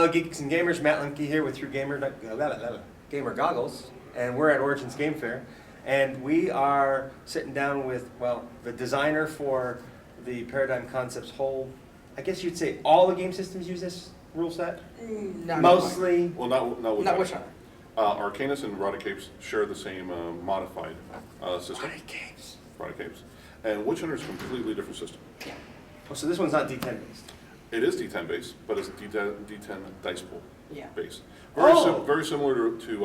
Hello, Geeks and Gamers. Matt Lemke here with True Gamer Goggles, and we're at Origins Game Fair, and we are sitting down with, well, the designer for the Paradigm Concepts whole. I guess you'd say all the game systems use this rule set. Mostly. Well, not which one? Arcanus and Rodicapes share the same modified system. Capes. Rodicapes. And Witch Hunter is a completely different system. Yeah. Oh, so this one's not D10 based. It is D10 based, but it's D10 dice pool Yeah. based. Oh! Very similar to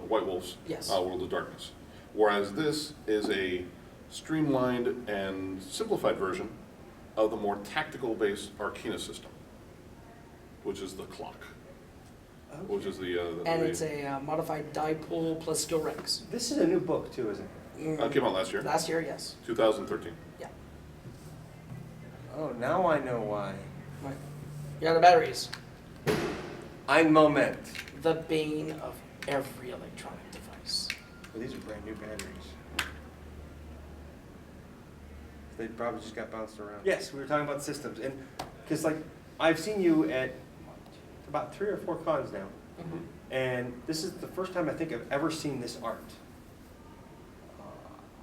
White Wolf's Yes. World of Darkness. Whereas this is a streamlined and simplified version of the more tactical based Arcana system, which is the clock. Which is the And it's a modified die pool plus skill ranks. This is a new book too, isn't it? came out last year, Last year, yes. 2013. Yeah. Oh, now I know why. Right. Yeah, the batteries. I'm Moment. The bane of every electronic device. Well, these are brand new batteries. They probably just got bounced around. Yes, we were talking about systems, and because like I've seen you at about 3 or 4 cons now, and this is the first time I think I've ever seen this art.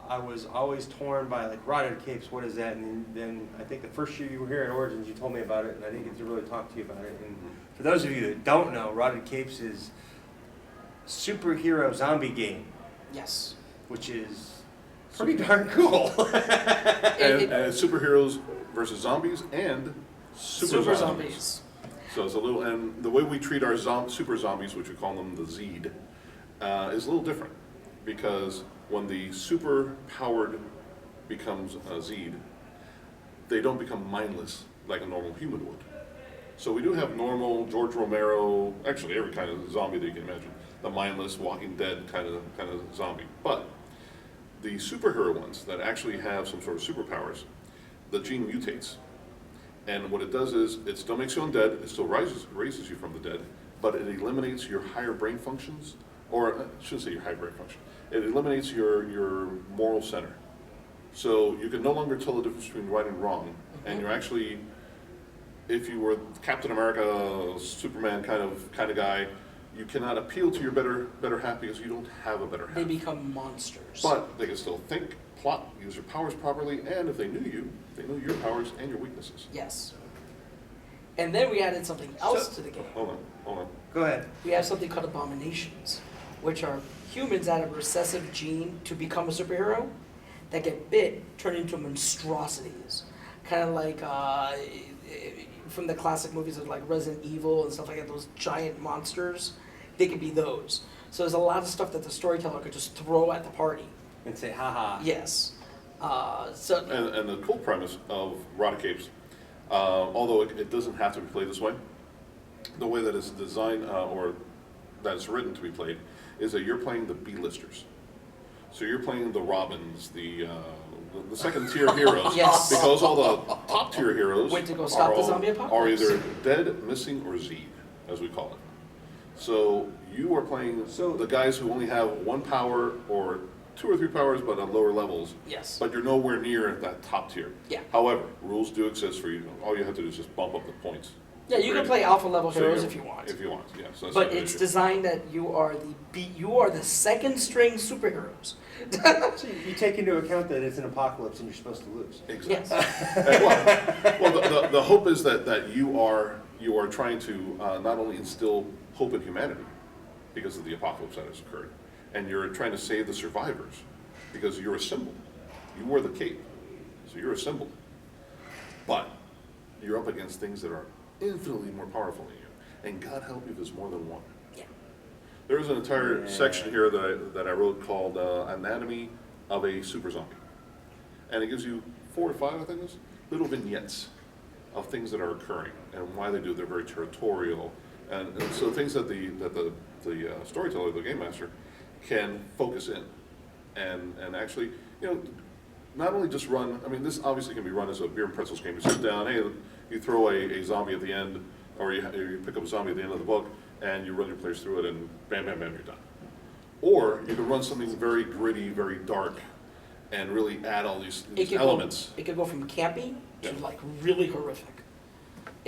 I was always torn by like Rotted Capes, what is that? And then I think the first year you were here at Origins, you told me about it, and I didn't get to really talk to you about it. And for those of you that don't know, Rotted Capes is a superhero zombie game, Yes. which is pretty darn cool. And it's superheroes versus zombies and super zombies. So it's a little, and the way we treat our super zombies, which we call them the Zed, is a little different. Because when the super powered becomes a Zed, they don't become mindless like a normal human would. So we do have normal George Romero, actually every kind of zombie that you can imagine, the mindless Walking Dead kind of zombie. But the superhero ones that actually have some sort of superpowers, the gene mutates. And what it does is, it still makes you undead, it still raises you from the dead, but it eliminates your higher brain functions, or I shouldn't say your higher brain function, it eliminates your moral center. So you can no longer tell the difference between right and wrong, and you're actually, if you were Captain America, Superman kind of guy, you cannot appeal to your better half because you don't have a better half. They become monsters. But they can still think, plot, use their powers properly, and if they knew you, they knew your powers and your weaknesses. Yes. And then we added something else to the game. Hold on. Go ahead. We have something called abominations, which are humans that have a recessive gene to become a superhero that get bit, turn into monstrosities. Kind of like from the classic movies of like Resident Evil and stuff like that, those giant monsters, they could be those. So there's a lot of stuff that the storyteller could just throw at the party. And say, haha. Yes. And the cool premise of Rodicapes, although it doesn't have to be played this way, the way that it's designed or that it's written to be played is that you're playing the B-listers. So you're playing the Robins, the second tier heroes. Yes. Because all the top tier heroes Went to go stop the zombie are apocalypse. either dead, missing, or Zed, as we call it. So you are playing the guys who only have 1 power or 2 or 3 powers, but on lower levels. Yes. But you're nowhere near that top tier. Yeah. However, rules do exist for you. All you have to do is just bump up the points. Yeah, you can play alpha level So heroes you're- if you want. If you want, yeah. So that's But not an it's issue. designed that you are the second string superheroes. So you take into account that it's an apocalypse and you're supposed to lose. Exactly. Yes. Well, the hope is that you are trying to not only instill hope in humanity because of the apocalypse that has occurred, and you're trying to save the survivors because you're a symbol. You wear the cape, so you're a symbol. But you're up against things that are infinitely more powerful than you, and God help you if there's more than one. Yeah. There's an entire section here that I wrote called Anatomy of a Super Zombie. And it gives you 4 or 5, I think it is, little vignettes of things that are occurring and why they do. They're very territorial. And so things that the storyteller, the game master, can focus in. And actually, not only just run, I mean, this obviously can be run as a beer and pretzels game. You sit down, hey, you throw a zombie at the end, or you pick up a zombie at the end of the book, and you run your players through it, and bam, bam, bam, you're done. Or you can run something very gritty, very dark, and really add all these elements. It could go from campy to Yeah. like really horrific.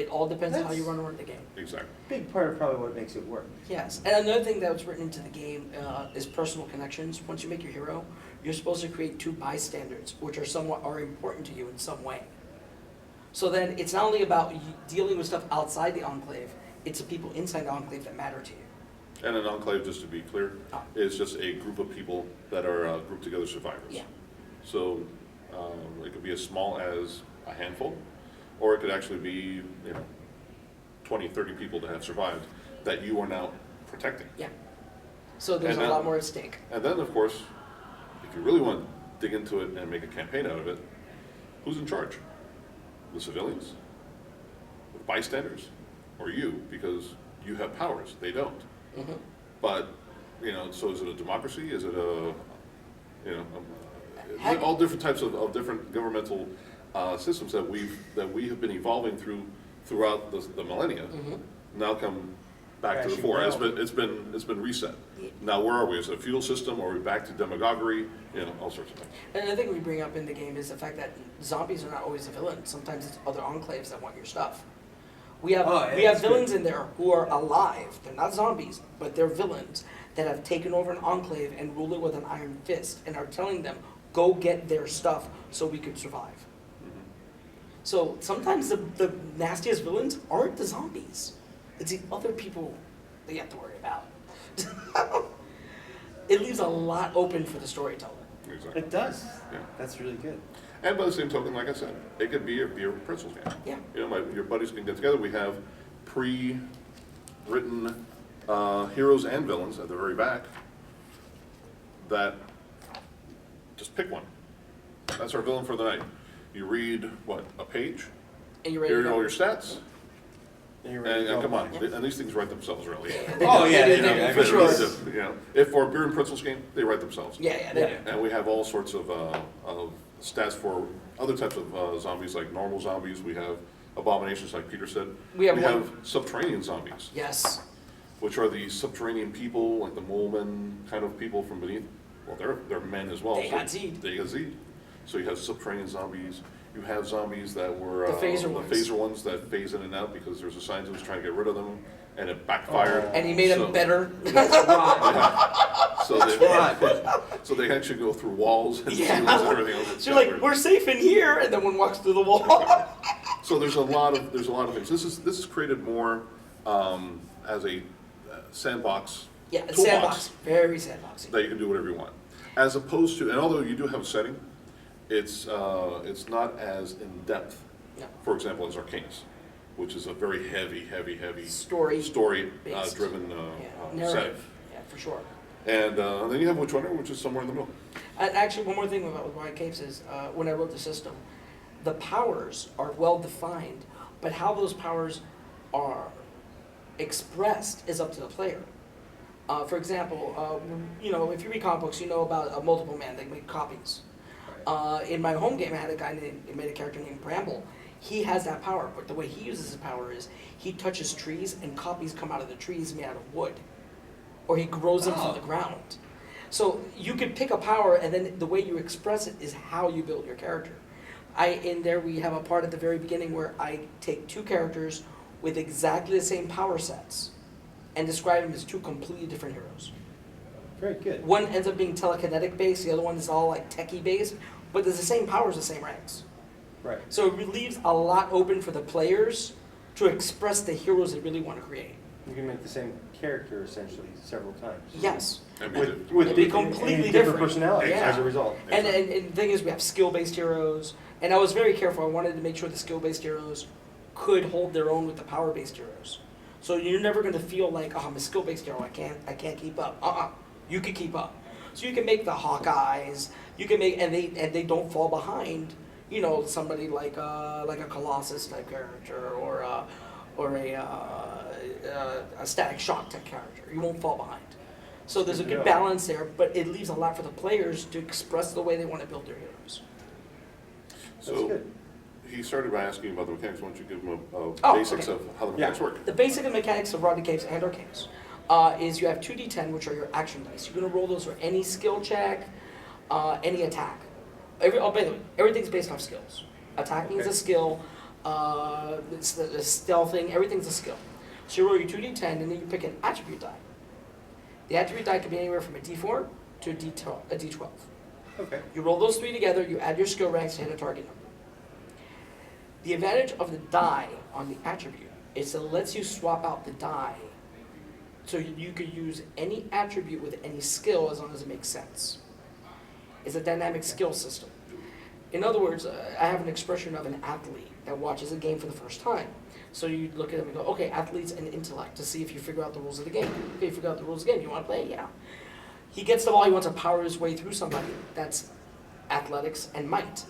It all depends on how you That's- run the game. Exactly. Big part of probably what makes it work. Yes, and another thing that was written into the game is personal connections. Once you make your hero, you're supposed to create 2 bystanders, which are important to you in some way. So then it's not only about you dealing with stuff outside the Enclave, it's the people inside the Enclave that matter to you. And an enclave, just to be clear, Oh. is just a group of people that are grouped together survivors. Yeah. So it could be as small as a handful, or it could actually be, 20, 30 people that have survived that you are now protecting. Yeah. So there's And a that- lot more at stake. And then, of course, if you really want to dig into it and make a campaign out of it, who's in charge? The civilians? The bystanders? Or you? Because you have powers, they don't. Mhm. But, so is it a democracy? Is it Heck- all different types of different governmental systems that we have been evolving throughout the millennia, Mhm. now come back to the Crashing fore. down. It's been reset. Yeah. Now where are we? Is it a feudal system, or are we back to demagoguery? All sorts of things. And the thing we bring up in the game is the fact that zombies are not always the villain. Sometimes it's other enclaves that want your stuff. We have Oh, yeah, we have that's good. villains in there who are alive. They're not zombies, but they're villains that have taken over an enclave and rule it with an iron fist and are telling them, go get their stuff so we could survive. So sometimes the nastiest villains aren't the zombies. It's the other people that you have to worry about. It leaves a lot open for the storyteller. Exactly. It does. Yeah. That's really good. And by the same token, like I said, it could be a beer with pretzels game. Yeah. Your buddies can get together. We have pre-written heroes and villains at the very back that just pick one. That's our villain for the night. You read, a page? And you're ready Here to are go. all your stats? And you're ready to And go. come on, Yeah. and these things write themselves, really. Oh, yeah, They they do, do, for they sure. really do. If for a beer and pretzels game, they write themselves. Yeah, they Yeah. do. And we have all sorts of stats for other types of zombies, like normal zombies. We have abominations, like Peter said. We have one- subterranean zombies, Yes. which are the subterranean people, like the mole men kind of people from beneath. Well, they're men as well. They so got Z'd. They got Z'd. So you have subterranean zombies. You have zombies that were The phaser ones. phaser ones that phase in and out because there's a scientist who was trying to get rid of them, and it backfired. And he made So- them better. So they, so they actually go through walls and Yeah. ceilings and everything else. It's So you're like, weird. we're safe in here, and then one walks through the wall. So there's a lot of things. This is created more as a sandbox Yeah, toolbox sandbox, very sandboxy. that you can do whatever you want, as opposed to, and although you do have a setting, it's not as in depth. No. For example, as Arcanus, which is a very heavy Story based. driven Yeah, setting. narrative, yeah, for sure. And then you have Witchfinder, which is somewhere in the middle. And actually, one more thing about Riot Capes is, when I wrote the system, the powers are well defined, but how those powers are expressed is up to the player. For example, if you read comic books, you know about a multiple man, they make copies. In my home game, I had a guy made a character named Bramble. He has that power, but the way he uses his power is he touches trees and copies come out of the trees made out of wood. Or he grows them from the ground. So you can pick a power, and then the way you express it is how you build your character. In there we have a part at the very beginning where I take 2 characters with exactly the same power sets and describe them as 2 completely different heroes. Very good. One ends up being telekinetic based, the other one is all like techie based, but there's the same powers, the same ranks. Right. So it leaves a lot open for the players to express the heroes they really want to create. You can make the same character essentially several times. Yes. And It'd be completely different. personalities Yeah. as a result. And the thing is, we have skill-based heroes, and I was very careful. I wanted to make sure the skill-based heroes could hold their own with the power-based heroes. So you're never going to feel like, oh, I'm a skill-based hero. I can't keep up. You can keep up. So you can make the Hawkeyes. You can make and they don't fall behind. Somebody like a Colossus type character or a Static Shock type character. You won't fall behind. So there's a good balance there, but it leaves a lot for the players to express the way they want to build their heroes. That's So good. he started by asking about the mechanics. Why don't you give him Oh, basics okay. of how the mechanics work? The basic mechanics of Rodney Capes and Arcanes is you have 2d10, which are your action dice. You're going to roll those for any skill check, any attack. By the way, everything's based off skills. Attack means Okay. a skill. it's the stealthing, everything's a skill. So you roll your 2d10 and then you pick an attribute die. The attribute die can be anywhere from a d4 to a d12. Okay. You roll those three together, you add your skill ranks to hit a target number. The advantage of the die on the attribute is it lets you swap out the die so you could use any attribute with any skill as long as it makes sense. It's a dynamic skill system. In other words, I have an expression of an athlete that watches a game for the first time. So you look at him and go, okay, athletes and intellect to see if you figure out the rules of the game. Okay, you figure out the rules of the game. You want to play? Yeah. He gets the ball, he wants to power his way through somebody. That's athletics and might.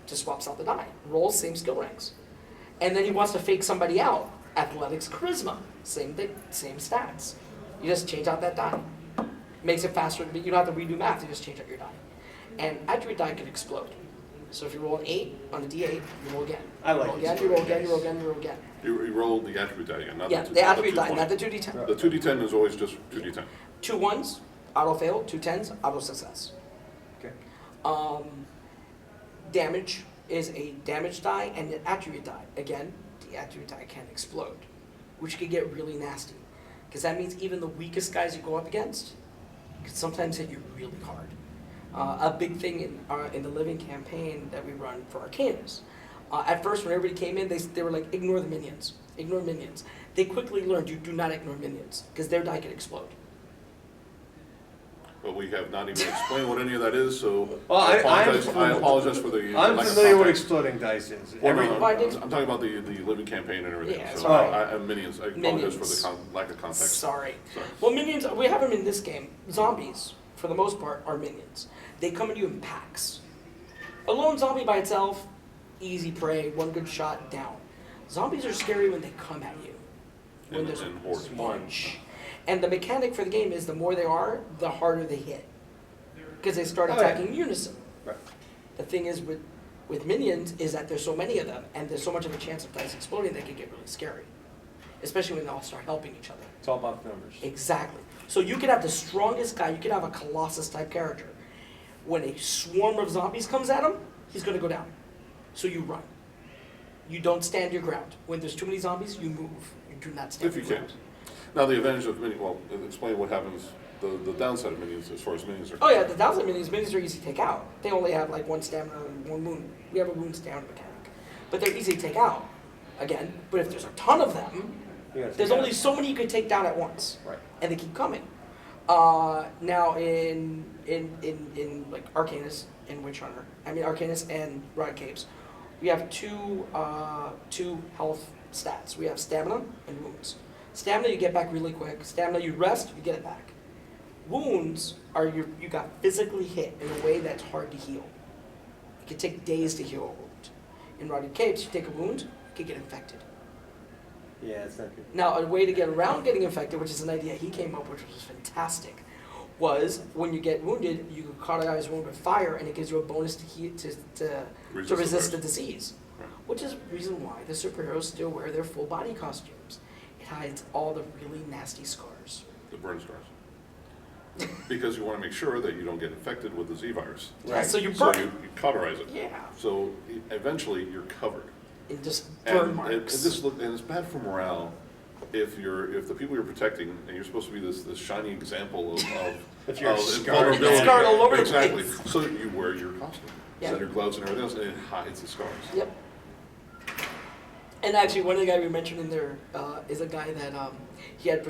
Just swaps out the die. Rolls, same skill ranks. And then he wants to fake somebody out. Athletics, charisma. Same thing, same stats. You just change out that die. Makes it faster. You don't have to redo math, you just change out your die. And attribute die can explode. So if you roll an 8 on a d8, you roll again. I like roll these again, you roll again, dice. you roll again, you roll again. You roll the attribute die again, not Yeah, the the attribute die, 220. not the 2d10. The 2d10 is always just 2d10. 2 1s, auto fail, 2 10s, auto success. Okay. Damage is a damage die and an attribute die. Again, the attribute die can explode, which could get really nasty. Because that means even the weakest guys you go up against can sometimes hit you really hard. A big thing in the living campaign that we run for Arcanus. At first, when everybody came in, they were like, ignore the minions. Ignore minions. They quickly learned you do not ignore minions, because their die can explode. But we have not even explained what any of that is, so Well, I I'm apologize for the I'm lack of familiar what context. exploding dice is. Well, Every, no, Why did- I'm talking about the living campaign and everything, Yeah, so sorry. minions, I apologize Minions. for the lack of context. Sorry. Sorry. Well, minions, we have them in this game. Zombies, for the most part, are minions. They come at you in packs. A lone zombie by itself, easy prey, one good shot, down. Zombies are scary when they come at you. When And- there's and a hordes. bunch. And the mechanic for the game is the more they are, the harder they hit. Because they start Oh, yeah. attacking in unison. Right. The thing is with minions is that there's so many of them, and there's so much of a chance of dice exploding, they can get really scary. Especially when they all start helping each other. It's all about the numbers. Exactly. So you could have the strongest guy, you could have a Colossus type character. When a swarm of zombies comes at him, he's going to go down. So you run. You don't stand your ground. When there's too many zombies, you move. You do not stand If you your can. ground. Now, the advantage of minions, well, explain what happens, the downside of minions as far as minions are Oh yeah, concerned. the downside minions are easy to take out. They only have like 1 stamina and 1 wound. We have a wound stamina mechanic. But they're easy to take out. Again, but if there's a ton of them, You gotta there's take only out- so many you can take down at once. Right. And they keep coming. Now in like Arcanus and Witch Hunter, Arcanus and Rod Capes, we have two health stats. We have stamina and wounds. Stamina you get back really quick. Stamina you rest, you get it back. Wounds are you got physically hit in a way that's hard to heal. It can take days to heal a wound. In Rod Capes, you take a wound, you can get infected. Yeah, it's not good. Now, a way to get around getting infected, which is an idea he came up with, which was fantastic, was when you get wounded, you can cauterize wound with fire, and it gives you a bonus to resist the disease. Right. Which is the reason why the superheroes still wear their full body costumes. It hides all the really nasty scars. The burn scars. Because you want to make sure that you don't get infected with the Z virus. Yeah, Right. so you So burn. you cauterize it. Yeah, So eventually you're covered. and just burn And marks. and it's bad for morale if the people you're protecting, and you're supposed to be this shining example of If you're scarred. vulnerability. Scarred all over the Exactly. place. So you wear your costume, Yeah. your gloves and everything else, and it hides the scars. Yep. And actually, one of the guys we mentioned in there is a guy that he had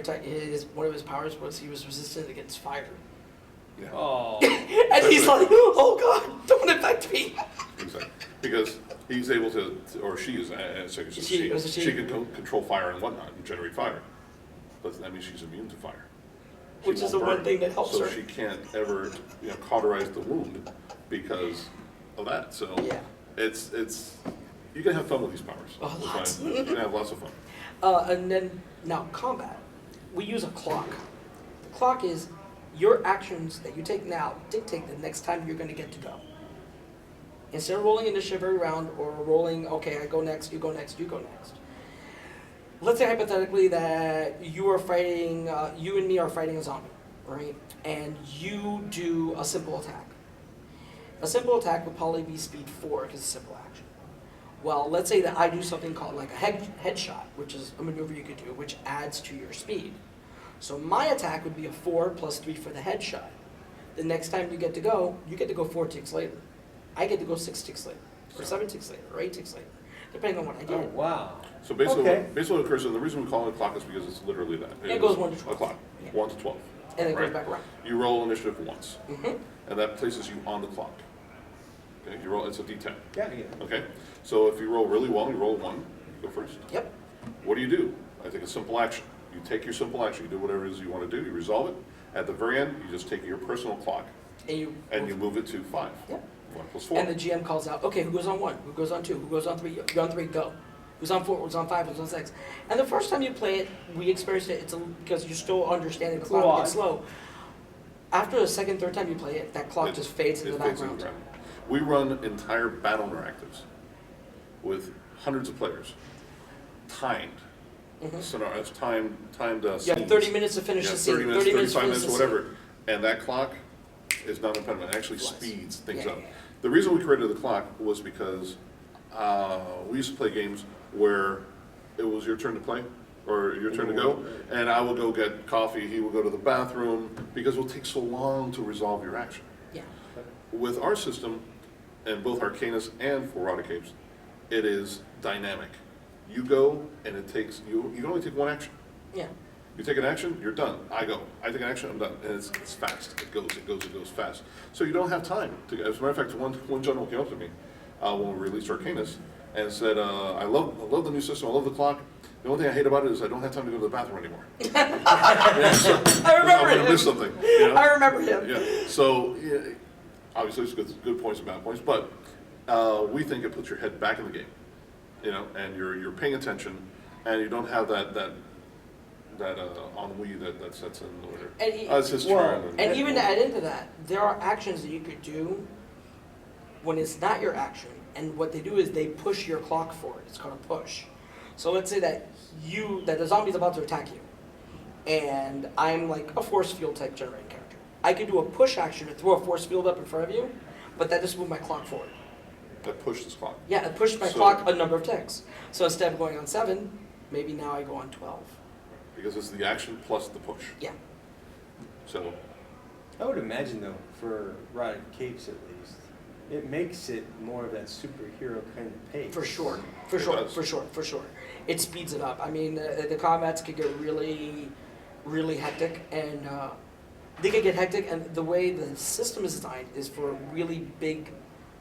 one of his powers was he was resistant against fire. Yeah. Oh. And he's like, oh God, don't infect me. Exactly. Because he's able to, or she is, I guess it's a She- it was a she. she can control fire and whatnot and generate fire. But that means she's immune to fire. She Which is won't the one burn. thing that helps so her. she can't ever, cauterize the wound because of that. So Yeah. it's you can have fun with these powers. Oh, That's lots. fine. You can have lots of fun. And then, now, combat. We use a clock. The clock is your actions that you take now dictate the next time you're going to get to go. Instead of rolling initiative every round or rolling, okay, I go next, you go next, you go next. Let's say hypothetically that you are fighting, you and me are fighting a zombie, right? And you do a simple attack. A simple attack would probably be speed 4 because it's a simple action. Well, let's say that I do something called like a headshot, which is a maneuver you could do, which adds to your speed. So my attack would be a 4 plus 3 for the headshot. The next time you get to go 4 ticks later. I get to go 6 ticks later, or 7 ticks later, or 8 ticks later, depending on what I Oh, did. wow. So basically, Okay. basically what occurs, and the reason we call it a clock is because it's literally that. It goes is 1 to 12. A clock, Yeah. 1 to 12. And it goes right? back around. You roll initiative once, Hmm. and that places you on the clock. Okay, you roll, it's a D10. Yeah, yeah. Okay, so if you roll really well, you roll 1, go first. Yep. What do? I think a simple action. You take your simple action, you do whatever it is you want to do, you resolve it. At the very end, you just take your personal clock And you move it to 5. Yep. 1 plus 4. And the GM calls out, okay, who goes on 1? Who goes on 2? Who goes on 3? You're on 3, go. Who's on 4? Who's on 5? Who's on 6? And the first time you play it, we experienced it, because you're still understanding the clock gets slow. After the second, third time you play it, that clock just fades into the background. We run entire battle interactives with hundreds of players, timed. Scenarios, timed You have scenes. 30 minutes to finish Yeah, the scene. 30 minutes, to 35 finish minutes, the whatever. And that clock is not impediment. It actually Flies. speeds things Yeah, up. yeah, yeah. The reason we created the clock was because we used to play games where it was your turn to play or your turn to go, and I will go get coffee, he will go to the bathroom, because it will take so long to resolve your action. Yeah. With our system, and both Arcanus and For Rota Capes, it is dynamic. You go, and it takes, you can only take one action. Yeah. You take an action, you're done. I go. I take an action, I'm done. And it's fast. It goes fast. So you don't have time to, as a matter of fact, one general came up to me when we released Arcanus and said, I love the new system, I love the clock. The only thing I hate about it is I don't have time to go to the bathroom anymore. I remember I'm gonna him. miss something. You know? I remember him. Yeah. So yeah, obviously it's good points and bad points, but we think it puts your head back in the game, you know, and you're paying attention, and you don't have that ennui that sets in later. And It's his well, turn. And even to add into that, there are actions that you could do when it's not your action, and what they do is they push your clock forward. It's called a push. So let's say that the zombie's about to attack you, and I'm like a force field type generating character. I could do a push action to throw a force field up in front of you, but that just moved my clock forward. That pushed this clock. Yeah, it pushed my So- clock a number of ticks. So instead of going on 7, maybe now I go on 12. Because it's the action plus the push. Yeah. So I would imagine though, for Rotted Capes at least, it makes it more of that superhero kind of pace. For sure, for sure. It speeds it up. I mean, the combats could get really, really hectic, and they could get hectic. And the way the system is designed is for really big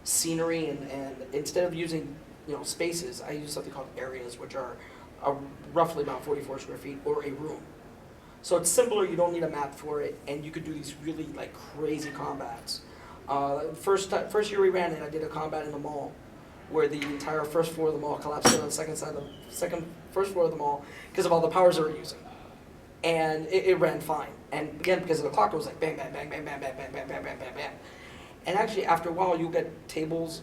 scenery, and instead of using spaces, I use something called areas, which are roughly about 44 square feet or a room. So it's simpler. You don't need a map for it, and you could do these really like crazy combats. First year we ran it, I did a combat in the mall, where the entire first floor of the mall collapsed in on the first floor of the mall because of all the powers they were using, and it ran fine. And again, because of the clock, it was like bang, bang, bang, bang, bang, bang, bang, bang, bang, bang, bang, bang. And actually, after a while, you'll get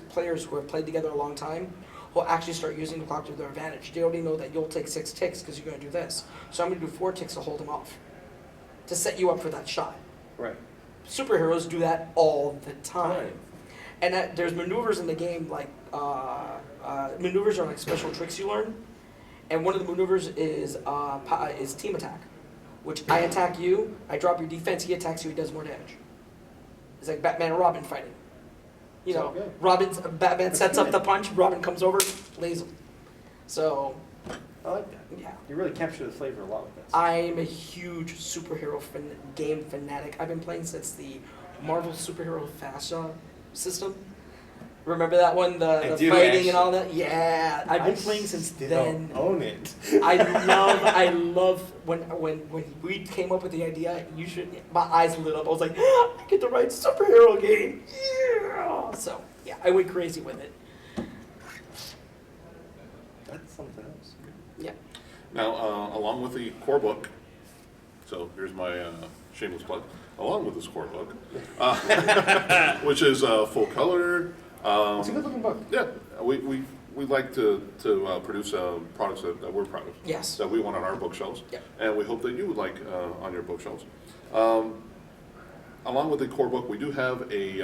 players who have played together a long time, who will actually start using the clock to their advantage. They already know that you'll take 6 ticks because you're going to do this, so I'm going to do 4 ticks to hold them off, to set you up for that shot. Right. Superheroes do that all the time. And there's maneuvers in the game, like, maneuvers are like special tricks you learn. And one of the maneuvers is team attack, which I attack you, I drop your defense, he attacks you, he does more damage. It's like Batman and Robin fighting. You Sounds know, good. Batman That's sets up good. the punch, Robin comes over, lays him. So, I like that. yeah. You really capture the flavor a lot with this. I'm a huge superhero game fanatic. I've been playing since the Marvel Superhero FASA system. Remember that one, I the do, fighting actually. and all that? Yeah, I've been playing since still then. own it. I love when we came up with the idea. My eyes lit up. I was like, I get to write a superhero game. Yeah. So yeah, I went crazy with it. That's something else. Yeah. now, along with the core book, so here's my shameless plug. Along with this core book, which is full color. It's a good looking book. Yeah, we like to produce products that we're proud of. Yes. That we want on our bookshelves. Yeah. And we hope that you would like on your bookshelves. Along with the core book, we do have a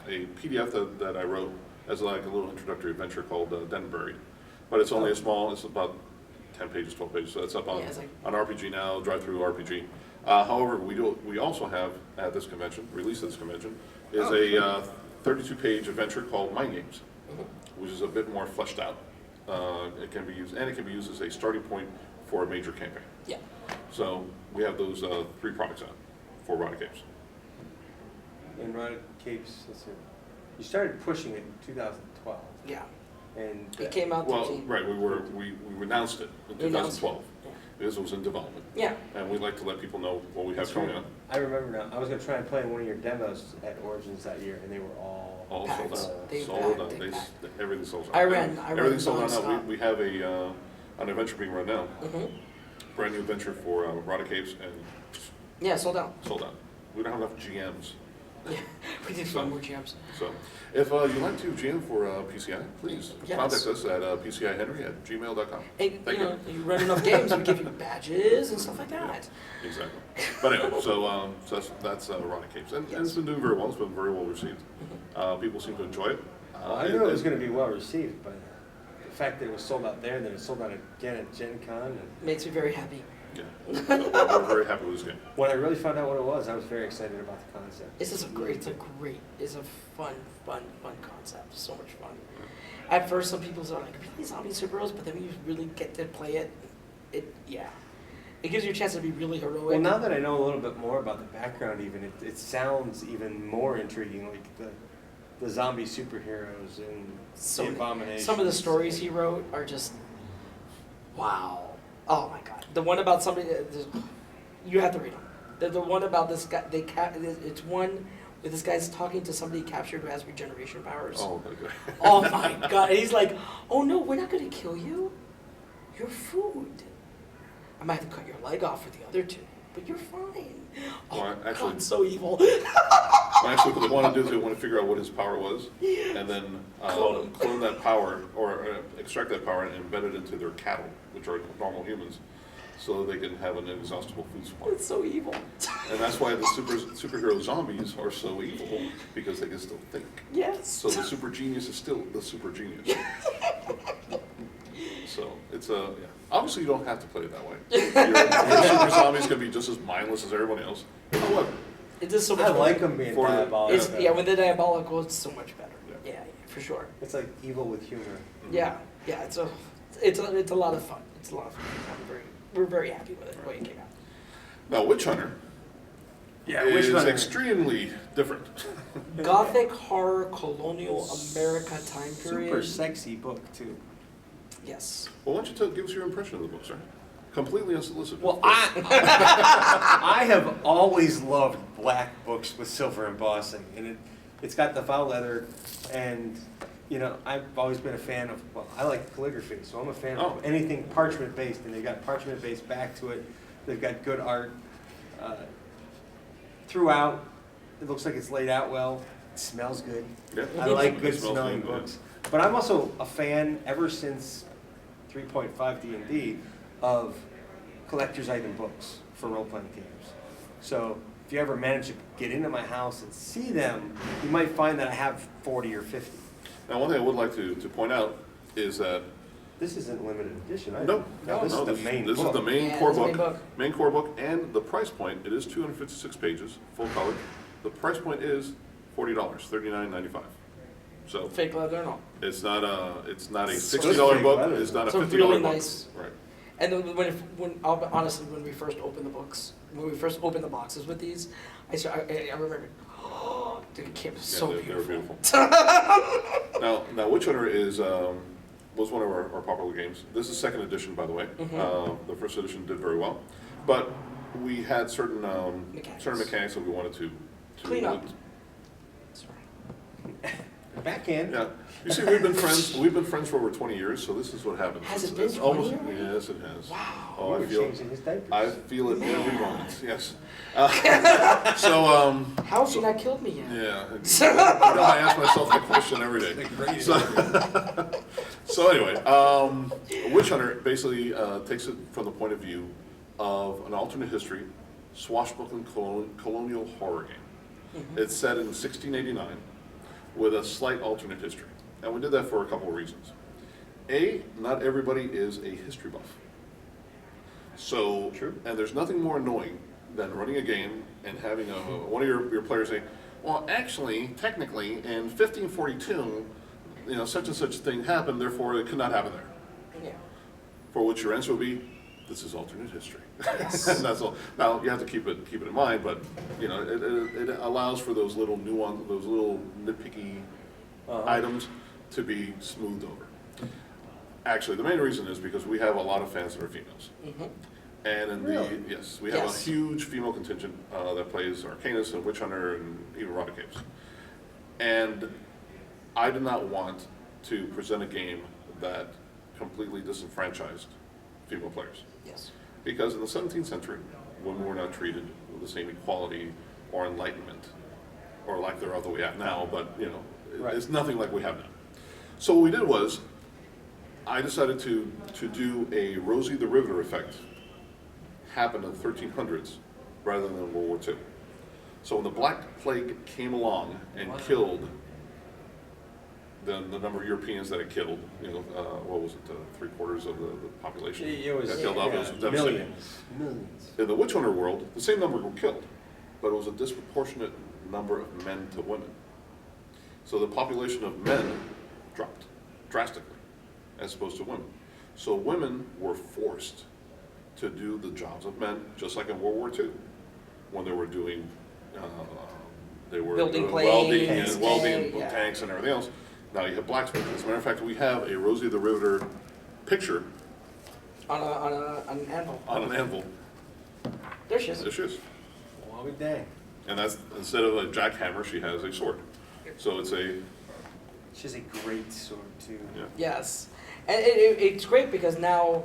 PDF that I wrote as like a little introductory adventure called Den and Buried. But it's only a small, it's about 10 pages, 12 pages, so it's up on, Yeah, it's like- on RPG Now, Drive-Thru RPG. However, we also have at this convention, released at this convention, is a 32-page adventure called Mind Games, which is a bit more fleshed out. It can be used as a starting point for a major campaign. Yeah. So we have those 3 products out for Roddick Capes. In Roddick Capes, let's see, you started pushing it in 2012, Yeah. and It came out Well, 13. right, we announced it in We announced it. 2012, Yeah. because it was in development. Yeah. And we'd like to let people know what we have That's coming right. up. I remember now. I was gonna try and play one of your demos at Origins that year, and they were all All Packed. sold out. They Sold packed, out. they packed. Everything sold out. I ran Everything's sold out now. nonstop. We have an adventure being run now, Mhm. brand new adventure for Roddick Capes, and Yeah, sold out. sold out. We don't have enough GMs. Yeah. We did So- 5 more jams. So, if you'd like to GM for PCI, please Yes. contact us at pcihenry@gmail.com. And Thank you know, you run enough games, we give you badges and stuff like that. Exactly. But anyway, so that's Roddick Capes, and it's been doing very well. It's been very well received. People seem to enjoy it. Well, I knew it was going to be well received, but the fact that it was sold out there and then it sold out again at Gen Con, and Makes me very happy. Yeah, we're very happy with this game. when I really found out what it was, I was very excited about the concept. It's a fun concept. So much fun. At first, some people are like, really zombie superheroes, but then when you really get to play it, it gives you a chance to be really heroic. Well, now that I know a little bit more about the background, even it sounds even more intriguing, like the zombie superheroes and So the many- abominations. Some of the stories he wrote are just, wow. Oh my God. The one about somebody, you have to read them. The one about this guy, it's one where this guy's talking to somebody captured who has regeneration powers. Oh, okay. Oh my God. And he's like, oh no, we're not going to kill you. You're food. I might have to cut your leg off for the other 2, but you're fine. Oh, Well, actually- God, so evil. Actually, what they want to do is they want to figure out what his power was, and then Clone him. clone that power, or extract that power and embed it into their cattle, which are normal humans, so that they can have an inexhaustible food supply. It's so evil. And that's why the superhero zombies are so evil, because they can still think. Yes. So the super genius is still the super genius. So it's obviously you don't have to play it that way. Your super zombies can be just as mindless as everyone else. However, It's just so much I fun. like them being For the- diabolical. When they're diabolical, it's so much better. Yeah. Yeah, for sure. It's like evil with humor. Yeah, it's a lot of fun. It's a lot of fun. We're very happy with it the way it came out. now Witch Hunter is extremely different. Gothic horror colonial America time period. Super sexy book too. Yes. Well, why don't you give us your impression of the book, sir? Completely unsolicited. Well, I have always loved black books with silver embossing, and it's got the foul leather, and you know I've always been a fan of. Well, I like calligraphy, so I'm a fan Oh. of anything parchment based, and they got parchment based back to it. They've got good art throughout. It looks like it's laid out well. It smells good. Yeah. I like It good smells smelling good, yeah. books, but I'm also a fan ever since 3.5 D&D of collector's item books for role-playing games. So if you ever manage to get into my house and see them, you might find that I have 40 or 50. Now, one thing I would like to point out is that This isn't limited edition, either. no, This is the main this book. is the main Yeah, core it's the main book, book. main core book, and the price point. It is 256 pages, full color. The price point is $40, $39.95. So Fake leather and all. it's not a So $60 fake book. leather. It's not a So $50 really book. nice. Right. And then honestly, when we first opened the books, when we first opened the boxes with these, I remember, oh, dude, it came so Yeah, they were beautiful. beautiful. Now, Witch Hunter was one of our popular games. This is second edition, by the way. Mm-hmm. The first edition did very well, but we had certain mechanics that we wanted to Clean up. Sorry. Backhand. Yeah, you see, we've been friends. We've been friends for over 20 years, so this is what happens. Has it It's- been it's 20 almost, already? yes, it has. Wow. Oh, You I were feel. changing his diapers. I feel it every moment. Yes. So How have you not killed me yet? yeah. You know, I ask myself that question every day. So anyway, Witch Hunter basically takes it from the point of view of an alternate history, swashbuckling colonial horror game. It's set in 1689 with a slight alternate history. And we did that for a couple of reasons. A, not everybody is a history buff. So, True. and there's nothing more annoying than running a game and having one of your players say, well, actually, technically, in 1542, such and such thing happened, therefore it could not happen there. Yeah. For which your answer would be, this is alternate history. And that's all. Now, you have to keep it in mind, but, it allows for those little nuance, those little nitpicky items to be smoothed over. Actually, the main reason is because we have a lot of fans that are females. And in Really? yes, we have Yes. a huge female contingent that plays Arcanus and Witch Hunter and even Rotted Caves. And I did not want to present a game that completely disenfranchised female players. Yes. Because in the 17th century, women were not treated with the same equality or enlightenment, or like they're all the way at now, but Right. it's nothing like we have now. So what we did was, I decided to do a Rosie the Riveter effect happen in the 1300s rather than World War II. So when the Black Plague came along and killed the number of Europeans that it killed, what was it, 3/4 of the population It was got killed off, it was devastating. millions. In the Witch Hunter world, the same number were killed, but it was a disproportionate number of men to women. So the population of men dropped drastically, as opposed to women. So women were forced to do the jobs of men, just like in World War II, when they were doing, Building welding planes, and welding yeah. tanks and everything else. Now you have blacksmiths. As a matter of fact, we have a Rosie the Riveter picture On an anvil. on an anvil. There she is. There she is. Well, I'll be dang. And that's, instead of a jackhammer, she has a sword. So it's a, She's a great sword too. yeah. Yes, and it's great because now,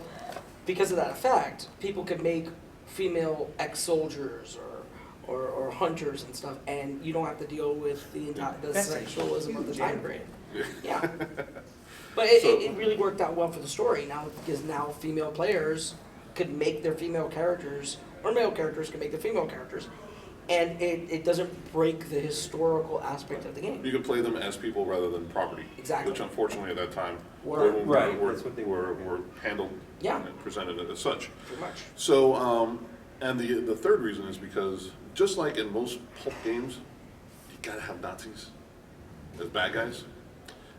because of that effect, people can make female ex-soldiers or hunters and stuff, and you don't have to deal with the That's sexualism of the huge, time yeah. period. Yeah. Yeah, but it, So- it really worked out well for the story now because now female players could make their female characters, or male characters can make their female characters, and it doesn't break the historical aspect of the game. You can play them as people rather than property. Exactly. Which unfortunately at that time Were. Right, that's what they were handled Yeah. and presented as such. Pretty much. So, and the third reason is because just like in most pulp games, you gotta have Nazis as bad guys.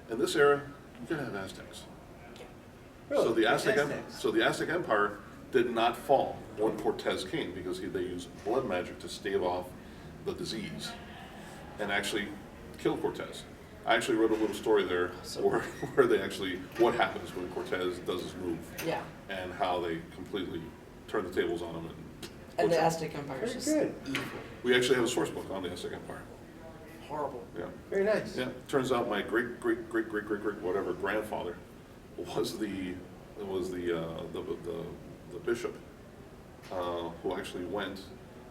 In this era, you gotta have Aztecs. Really? So the Aztec, Aztecs. so the Aztec Empire did not fall when Cortez came because they used blood magic to stave off the disease and actually kill Cortez. I actually wrote a little story there where they actually, what happens when Cortez does his move Yeah, and how they completely turn the tables on him. and the Aztec Empire is Very just good. evil, We actually have a source book on the Aztec Empire. horrible. Yeah. Very nice. Yeah, turns out my great whatever grandfather was the bishop who actually went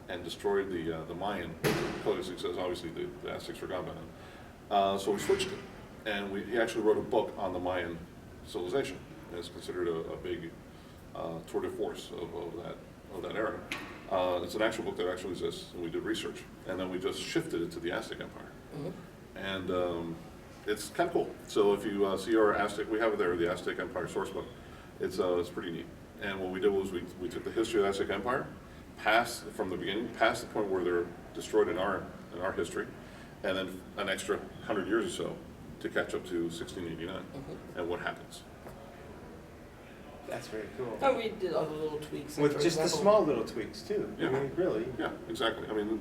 and destroyed the Mayan Codex. It says obviously the Aztecs forgot about it. So we switched it, and he actually wrote a book on the Mayan civilization. And it's considered a big tour de force of that era. It's an actual book that actually exists, and we did research, and then we just shifted it to the Aztec Empire. And it's kind of cool. So if you see our Aztec, we have it there, the Aztec Empire source book. It's pretty neat. And what we did was we took the history of the Aztec Empire, from the beginning, past the point where they're destroyed in our history, and then an extra 100 years or so to catch up to 1689 and what happens. That's very cool. And we did other little tweaks. like, With for just the example- small little tweaks too. Yeah. I mean, really. Yeah, exactly. I mean,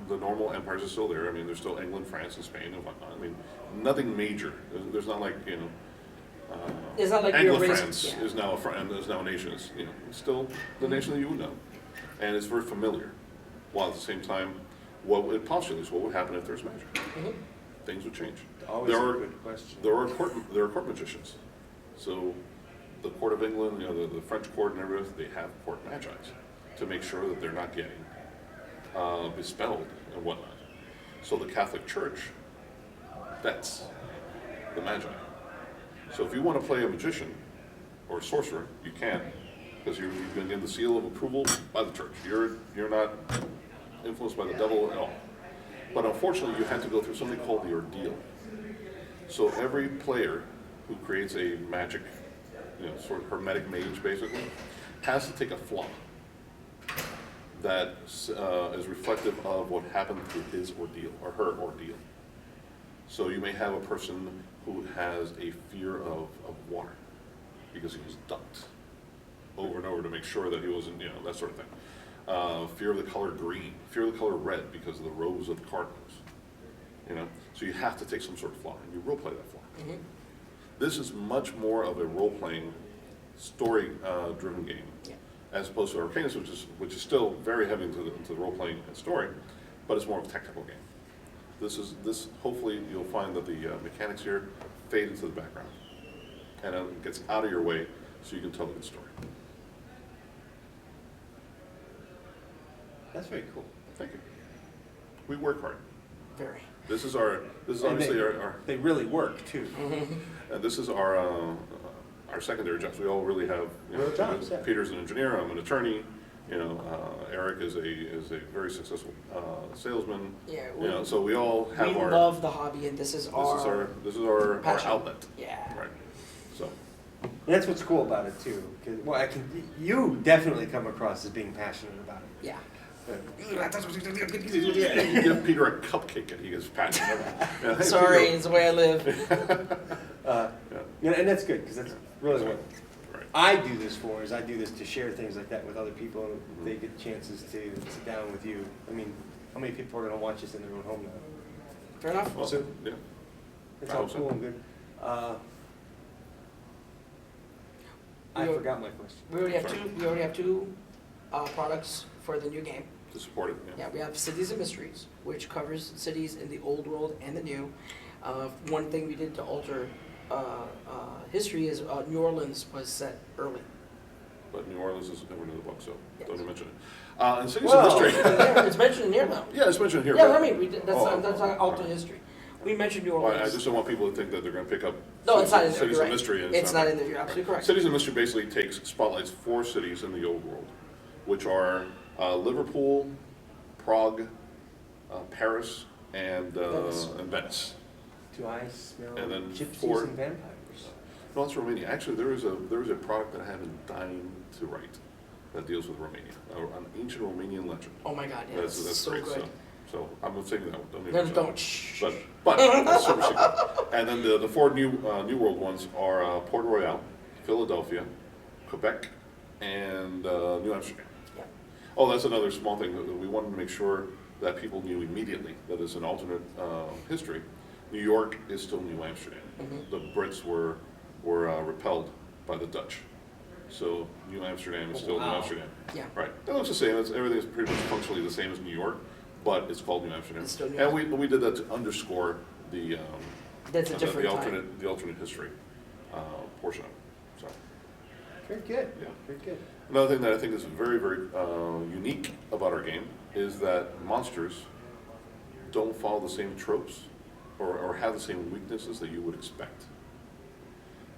the normal empires are still there. I mean, there's still England, France, and Spain and whatnot. I mean, nothing major. There's not like, It's not like we were raised. Anglo-France Yeah. is now a nation. It's still the nation that you would know. And it's very familiar. While at the same time, what it postulates, what would happen if there's magic? Mhm. Things would change. Always There a are- good question. There are court magicians. So the court of England, the French court and everything, they have court magi's to make sure that they're not getting bespelled and whatnot. So the Catholic Church vets the magi. So if you want to play a magician or a sorcerer, you can, because you've been given the seal of approval by the church. You're not influenced by the devil at all. But unfortunately, you have to go through something called the ordeal. So every player who creates a magic, sort of hermetic mage basically, has to take a flaw that is reflective of what happened through his ordeal or her ordeal. So you may have a person who has a fear of water because he was ducked over and over to make sure that he wasn't, that sort of thing. Fear of the color green, fear of the color red because of the rows of the Cardinals. So you have to take some sort of flaw, and you role play that flaw. Mm-hmm. This is much more of a role-playing, story-driven game, Yeah. as opposed to Arcanus, which is still very heavy into the role-playing and story, but it's more of a technical game. This hopefully you'll find that the mechanics here fade into the background, and it gets out of your way so you can tell a good story. That's very cool. Thank you. We work hard. Very. This is And obviously our they really work too. and this is our secondary jobs. We all really have, Real jobs, yeah. Peter's an engineer, I'm an attorney, Eric is a very successful salesman. Yeah, So we all have we our love the hobby, and this is our our passion. outlet. Yeah. Right. So And that's what's cool about it too. 'Cause, you definitely come across as being passionate about it. Yeah. you give Peter a cupcake and he gets passionate. Yeah, hey, Sorry, Peter. it's the way I live. And that's good because that's really what Right. I do this for. Is I do this to share things like that with other people, and they get chances to sit down with you. I mean, how many people are going to watch this in their own home now? Fair enough. Well, So- yeah. It's I all hope so. cool and good. I You- forgot my question. We already have two products for the new game. To support it. Yeah, we have Cities and Mysteries, which covers cities in the old world and the new. One thing we did to alter history is New Orleans was set early. But New Orleans is nowhere near the book, so Yes. don't even mention it. And Cities Well, of Mystery. It's mentioned in here though. Yeah, it's mentioned here. Yeah, but- I mean, we did, that's Oh, not oh, alternate oh. history. We mentioned New Well, I Orleans. just don't want people to think that they're going to pick up. No, it's not in there, Cities you're of right. Mystery. And It's not in there, you're absolutely correct. Cities of Mystery basically takes spotlights 4 cities in the old world, which are Liverpool, Prague, Paris, and Venice. Do I smell And then gypsies 4 and vampires? No, it's Romania. Actually, there is a product that I have been dying to write that deals with Romania, an ancient Romanian legend. Oh my God, yeah, that's so great. good. So I'm not saying that. Don't even No, say don't, that. shh. But that's super secret. And then the 4 New World ones are Port Royal, Philadelphia, Quebec, and New Amsterdam. Yeah. Oh, that's another small thing that we wanted to make sure that people knew immediately that is an alternate history. New York is still New Amsterdam. Mhm. The Brits were repelled by the Dutch, so New Amsterdam is still New Wow. Amsterdam. Yeah. Right. It looks the same. Everything is pretty much functionally the same as New York, but it's called New Amsterdam. It's still New And we did that to underscore the That's a different time. the alternate history portion of it. So Very good. Yeah. Very good. another thing that I think is very, very unique about our game is that monsters don't follow the same tropes or have the same weaknesses that you would expect.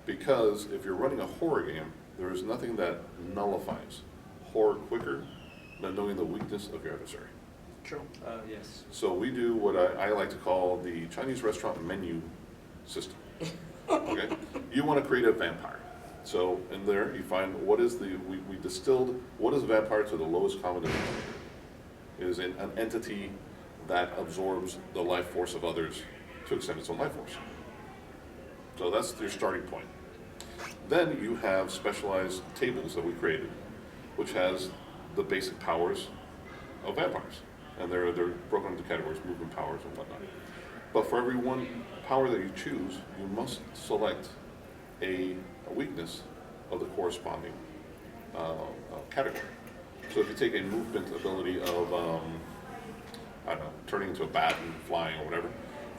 Because if you're running a horror game, there is nothing that nullifies horror quicker than knowing the weakness of your adversary. True. Yes. So we do what I like to call the Chinese restaurant menu system. Okay? You want to create a vampire. So in there you find we distilled what is a vampire to the lowest common denominator. It is an entity that absorbs the life force of others to extend its own life force. So that's your starting point. Then you have specialized tables that we created, which has the basic powers of vampires. And they're broken into categories, movement powers and whatnot. But for every one power that you choose, you must select a weakness of the corresponding category. So if you take a movement ability of, I don't know, turning into a bat and flying or whatever,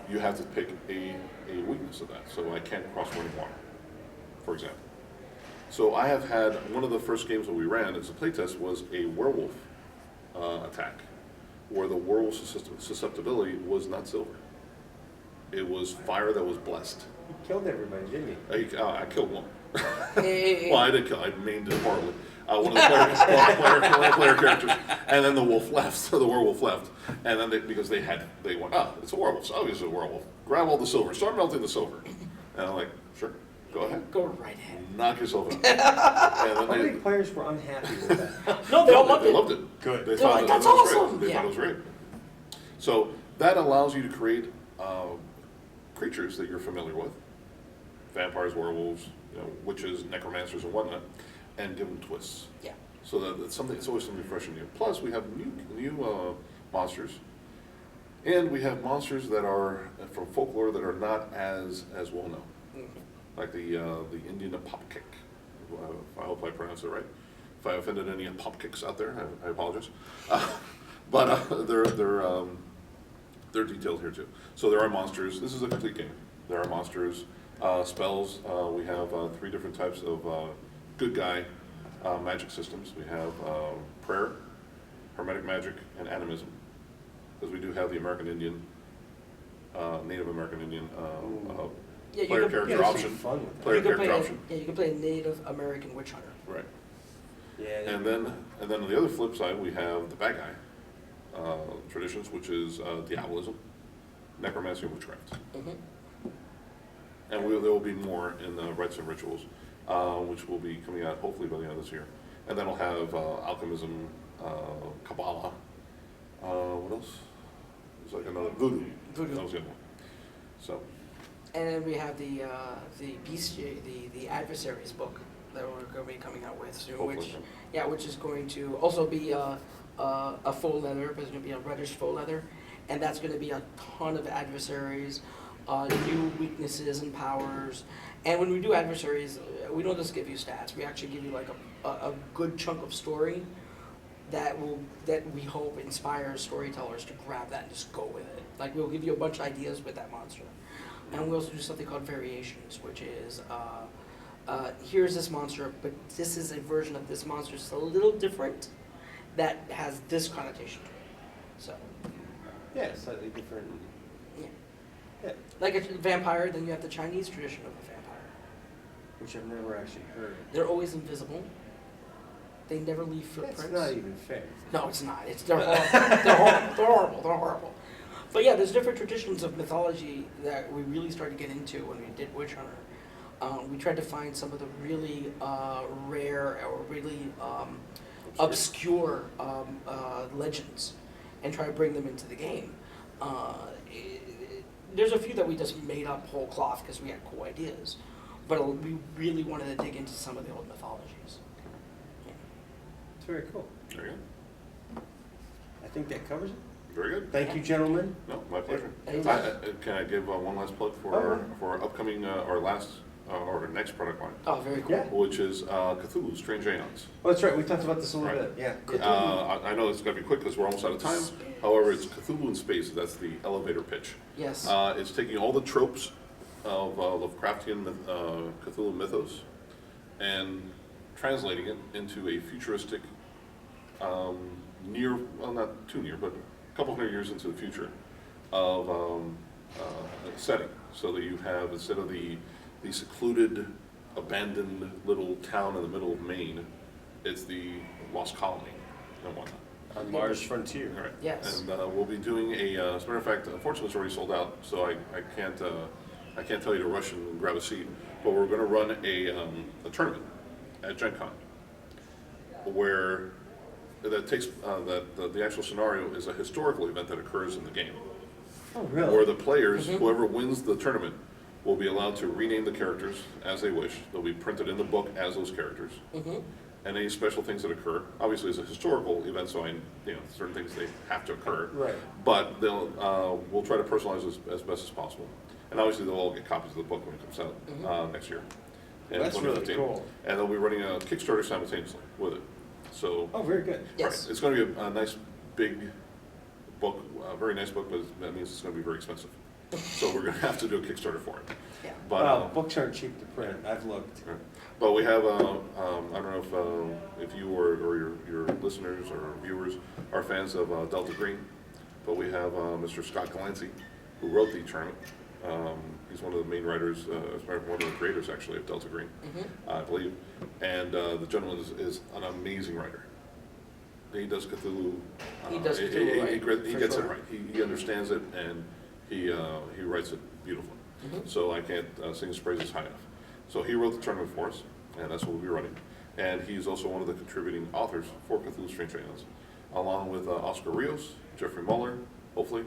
you have to pick a weakness of that. So I can't cross running water, for example. So I have had, one of the first games that we ran as a playtest was a werewolf attack, where the werewolf susceptibility was not silver. It was fire that was blessed. You killed everybody, didn't you? I killed one. Well, I did kill. I maimed it horribly. One of the player characters, and then the wolf left. So the werewolf left, and then because they went, it's a werewolf. So obviously it's a werewolf. Grab all the silver. Start melting the silver. And I'm like, sure, go ahead. Go right ahead. Knock yourself out. And How then many players were unhappy with that? No, they all loved they it. loved it. Good. They They're thought like, it "That's was awesome." great. They Yeah. thought it was great. So that allows you to create creatures that you're familiar with, vampires, werewolves, witches, necromancers, and whatnot, and give them twists. Yeah. So that it's something. It's always something fresh and new. Plus, we have new monsters, and we have monsters that are from folklore that are not as well known, like the Indian apopkick. I hope I pronounced it right. If I offended any apopkicks out there, I apologize. But they're detailed here too. So there are monsters. This is a complete game. There are monsters, spells. We have 3 different types of good guy magic systems. We have prayer, hermetic magic, and animism. Because we do have the American Indian, Native American Indian Yeah, player you can- character yeah, option. some fun with that. Player You can character play option. you can play a Native American witch hunter. Right. Yeah. And then on the other flip side, we have the bad guy traditions, which is diabolism, necromancy, and witchcraft. Mhm. And there will be more in the rites and rituals, which will be coming out hopefully by the end of this year. And then we'll have alchemism, Kabbalah. What else? There's like another voodoo. Voodoo. That was the other one. So And then we have the bestiary, the adversaries book that we're going to be coming out with soon, hopefully, which is going to also be a faux leather, but it's going to be a reddish faux leather, and that's going to be a ton of adversaries, new weaknesses and powers. And when we do adversaries, we don't just give you stats. We actually give you like a good chunk of story that we hope inspires storytellers to grab that and just go with it. Like we'll give you a bunch of ideas with that monster. And we also do something called variations, which is here's this monster, but this is a version of this monster that's a little different that has this connotation to it. So, Yeah, slightly different. yeah. Yeah, Like a vampire, then you have the Chinese tradition of a vampire. which I've never actually heard. They're always invisible. They never leave footprints. That's not even fair. No, it's not. They're horrible. They're horrible. They're horrible. They're horrible. But yeah, there's different traditions of mythology that we really started to get into when we did Witch Hunter. We tried to find some of the really rare or really obscure legends and try to bring them into the game. There's a few that we just made up whole cloth because we had cool ideas, but we really wanted to dig into some of the old mythologies. It's very cool. there you go. I think that covers it. Very good. Thank you, gentlemen. No, my pleasure. Anytime. Can I give one last plug for our upcoming, our next product line, Oh, very cool. Yeah. which is Cthulhu: Strange Aeons. Oh, that's right. We talked about this a little Right. bit. Yeah. I know it's going to be quick because we're almost out of time. However, it's Cthulhu in space. That's the elevator pitch. Yes. It's taking all the tropes of Lovecraftian Cthulhu mythos and translating it into a futuristic, not too near, but a couple hundred years into the future of setting. So that you have, instead of the secluded, abandoned little town in the middle of Maine, it's the lost colony and whatnot. On Mars Frontier. All right. Yes. And we'll be doing as a matter of fact, unfortunately it's already sold out, so I can't tell you to rush and grab a seat, but we're going to run a tournament at Gen Con where that takes, the actual scenario is a historical event that occurs in the game. Oh, really? Where the players, whoever wins the tournament, will be allowed to rename the characters as they wish. They'll be printed in the book as those characters. And any special things that occur, obviously it's a historical event, so certain things they have to occur. Right. But we'll try to personalize as best as possible. And obviously they'll all get copies of the book when it comes out next year. in That's really 2015. cool. And they'll be running a Kickstarter simultaneously with it. So, Oh, very good. Yes. right, it's going to be a nice big book, a very nice book, but that means it's going to be very expensive. So we're going to have to do a Kickstarter for it. Yeah. But, Well, books aren't cheap to print. I've looked. right. But we have, I don't know if you or your listeners or viewers are fans of Delta Green, but we have Mr. Scott Galancy, who wrote the tournament, He's one of the main writers, one of the creators actually of Delta Green, I believe. And the gentleman is an amazing writer. He does Cthulhu. He does Cthulhu right, He for gets sure. it right. He understands it, and he writes it beautifully. So I can't sing his praises high enough. So he wrote the tournament for us, and that's what we'll be running. And he's also one of the contributing authors for Cthulhu Strange Aliens, along with Oscar Rios, Jeffrey Muller, hopefully.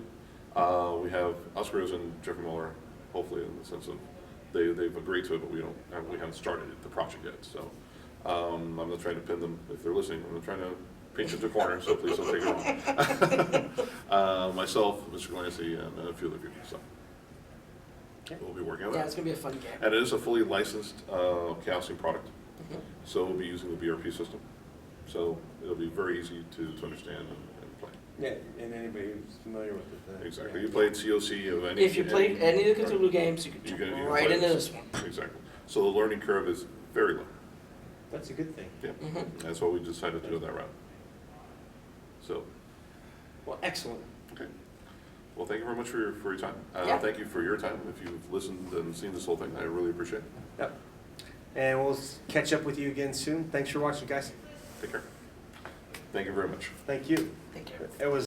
We have Oscar Rios and Jeffrey Muller, hopefully, in the sense of they've agreed to it, but we haven't started the project yet. So I'm not trying to pin them if they're listening. I'm not trying to paint you into a corner, so please don't take it wrong. Myself, Mr. Glancy, and a few other people. So we'll be working on that. Yeah, it's gonna be a fun game. And it is a fully licensed Chaosium product, so we'll be using the BRP system. So it'll be very easy to understand and play. Yeah, and anybody who's familiar with it. Exactly. Yeah. You played COC of any. If you played any of the Cthulhu games, you can You jump can right play into this one. Exactly. So the learning curve is very low. That's a good thing. Yeah. That's why we decided to go that route. So, Well, excellent. okay. Well, thank you very much for your time. Yeah. Thank you for your time. If you've listened and seen this whole thing, I really appreciate it. Yep. And we'll catch up with you again soon. Thanks for watching, guys. Take care. Thank you very much. Thank you. Take care. It was